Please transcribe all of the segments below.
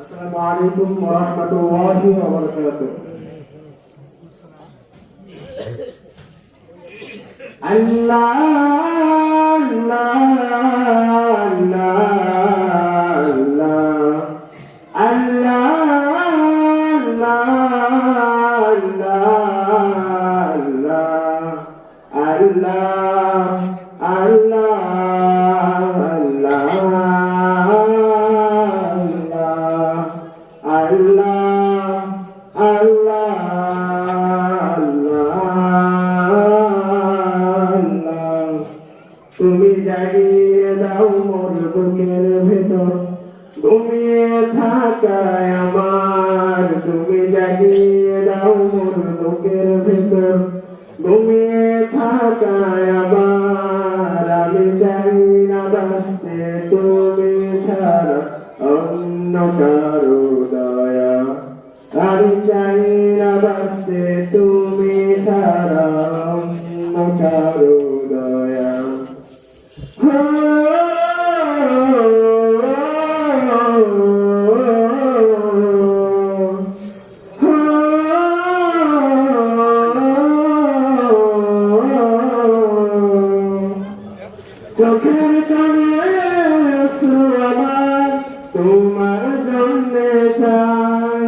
আসসালামু আলাইকুম ওয়া রাহমাতুল্লাহি ওয়া বারাকাতুহু। আল্লাহ আল্লাহ আল্লাহ আল্লাহ আল্লাহ তুমি জাগিয়ে দাও মোর বুকের ভেতর ঘুমিয়ে থাকায় আমার, তুমি জাগিয়ে দাও মোর বুকের ভেতর ঘুমিয়ে থাকায় আমার। আমি চাই না বাঁচতে তুমি ছাড়া অন্য কারো দয়া, আমি চাই না বাঁচতে তুমি ছাড়া অন্য কারো দয়া। চোখের কানে অশ্রু আমার তোমার জন্যে চাই,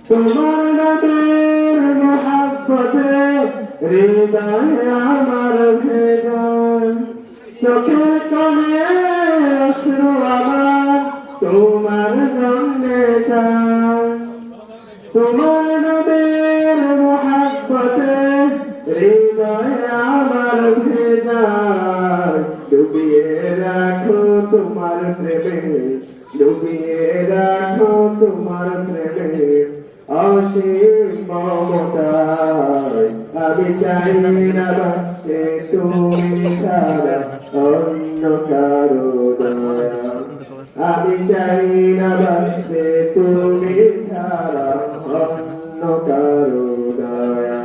তোমার নবীর মুহাব্বতে হৃদয় আমার ভেজায়। চোখের কানে অশ্রু আমার তোমার জন্যে চাই, তোমার নবীর মুহাব্বতে হৃদয় আমার ভেজায়। ডুবিয়ে রাখো তোমার প্রেমে, ডুবিয়ে রাখো তোমার প্রেমে অসীম মমতায়। আমি চাই না বাঁচতে তুমি ছাড়া অন্য কারো দয়া, আমি চাই না বাঁচতে তুমি ছাড়া অন্য কারো দয়া।